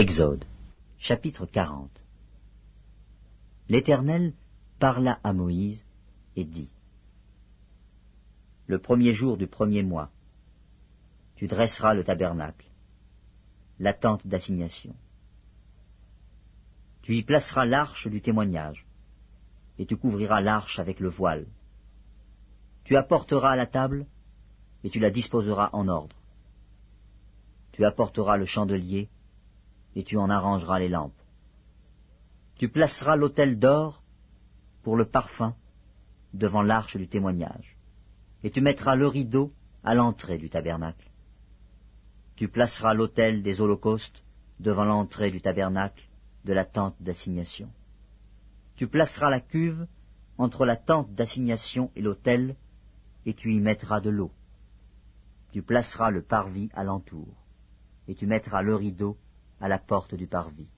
Exode, chapitre 40. L'Éternel parla à Moïse et dit: Le premier jour du premier mois, tu dresseras le tabernacle, la tente d'assignation. Tu y placeras l'arche du témoignage, et tu couvriras l'arche avec le voile. Tu apporteras la table, et tu la disposeras en ordre. Tu apporteras le chandelier, et tu en arrangeras les lampes. Tu placeras l'autel d'or pour le parfum devant l'arche du témoignage, et tu mettras le rideau à l'entrée du tabernacle. Tu placeras l'autel des holocaustes devant l'entrée du tabernacle de la tente d'assignation. Tu placeras la cuve entre la tente d'assignation et l'autel, et tu y mettras de l'eau. Tu placeras le parvis alentour, et tu mettras le rideau à la porte du parvis.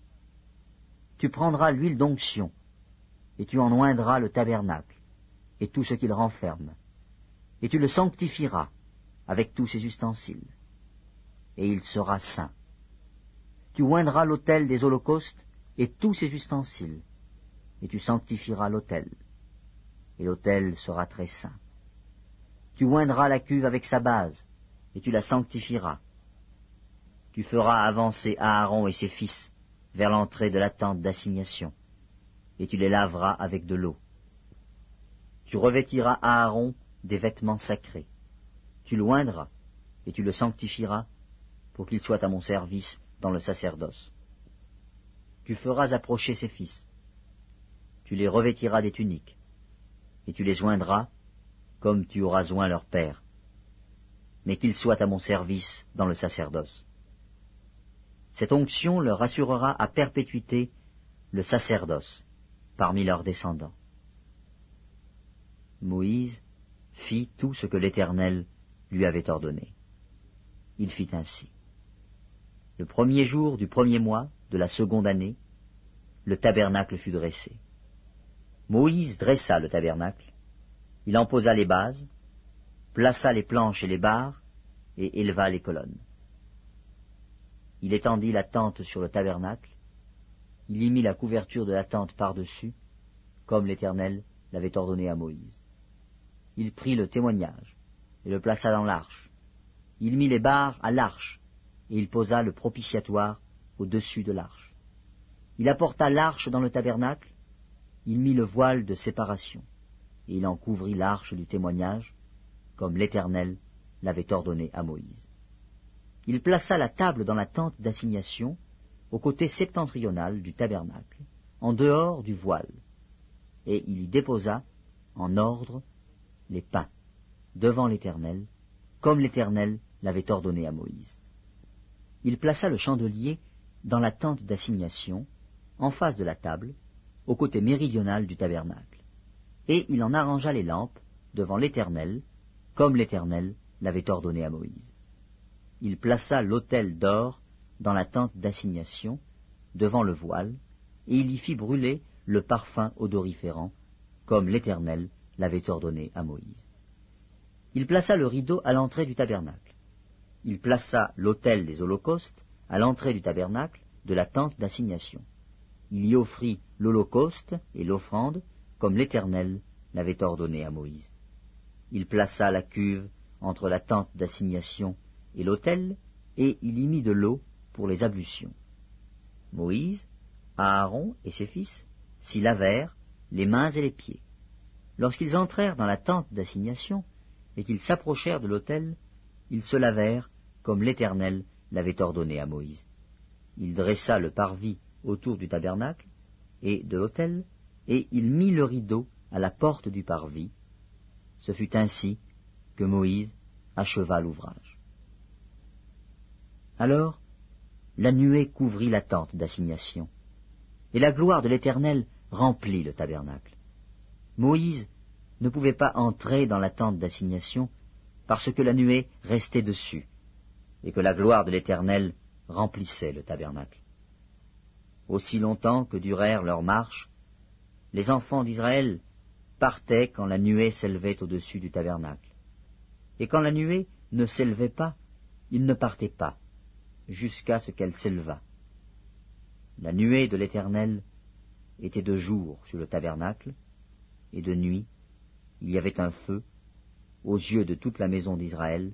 Tu prendras l'huile d'onction, et tu en oindras le tabernacle, et tout ce qu'il renferme, et tu le sanctifieras avec tous ses ustensiles, et il sera saint. Tu oindras l'autel des holocaustes et tous ses ustensiles, et tu sanctifieras l'autel, et l'autel sera très saint. Tu oindras la cuve avec sa base, et tu la sanctifieras. Tu feras avancer Aaron et ses fils vers l'entrée de la tente d'assignation, et tu les laveras avec de l'eau. Tu revêtiras Aaron des vêtements sacrés. Tu l'oindras, et tu le sanctifieras, pour qu'il soit à mon service dans le sacerdoce. Tu feras approcher ses fils. Tu les revêtiras des tuniques, et tu les oindras, comme tu auras oint leur père, mais qu'ils soient à mon service dans le sacerdoce. Cette onction leur assurera à perpétuité le sacerdoce parmi leurs descendants. Moïse fit tout ce que l'Éternel lui avait ordonné. Il fit ainsi. Le premier jour du premier mois de la seconde année, le tabernacle fut dressé. Moïse dressa le tabernacle, il en posa les bases, plaça les planches et les barres, et éleva les colonnes. Il étendit la tente sur le tabernacle, il y mit la couverture de la tente par-dessus, comme l'Éternel l'avait ordonné à Moïse. Il prit le témoignage, et le plaça dans l'arche. Il mit les barres à l'arche, et il posa le propitiatoire au-dessus de l'arche. Il apporta l'arche dans le tabernacle, il mit le voile de séparation, et il en couvrit l'arche du témoignage, comme l'Éternel l'avait ordonné à Moïse. Il plaça la table dans la tente d'assignation, au côté septentrional du tabernacle, en dehors du voile, et il y déposa, en ordre, les pains, devant l'Éternel, comme l'Éternel l'avait ordonné à Moïse. Il plaça le chandelier dans la tente d'assignation, en face de la table, au côté méridional du tabernacle, et il en arrangea les lampes devant l'Éternel, comme l'Éternel l'avait ordonné à Moïse. Il plaça l'autel d'or dans la tente d'assignation, devant le voile, et il y fit brûler le parfum odoriférant, comme l'Éternel l'avait ordonné à Moïse. Il plaça le rideau à l'entrée du tabernacle. Il plaça l'autel des holocaustes à l'entrée du tabernacle de la tente d'assignation. Il y offrit l'holocauste et l'offrande, comme l'Éternel l'avait ordonné à Moïse. Il plaça la cuve entre la tente d'assignation et l'autel, et il y mit de l'eau pour les ablutions. Moïse, Aaron et ses fils s'y lavèrent les mains et les pieds. Lorsqu'ils entrèrent dans la tente d'assignation et qu'ils s'approchèrent de l'autel, ils se lavèrent comme l'Éternel l'avait ordonné à Moïse. Il dressa le parvis autour du tabernacle et de l'autel, et il mit le rideau à la porte du parvis. Ce fut ainsi que Moïse acheva l'ouvrage. Alors, la nuée couvrit la tente d'assignation, et la gloire de l'Éternel remplit le tabernacle. Moïse ne pouvait pas entrer dans la tente d'assignation parce que la nuée restait dessus, et que la gloire de l'Éternel remplissait le tabernacle. Aussi longtemps que durèrent leurs marches, les enfants d'Israël partaient quand la nuée s'élevait au-dessus du tabernacle. Et quand la nuée ne s'élevait pas, ils ne partaient pas, jusqu'à ce qu'elle s'élevât. La nuée de l'Éternel était de jour sur le tabernacle, et de nuit il y avait un feu aux yeux de toute la maison d'Israël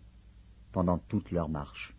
pendant toute leur marche.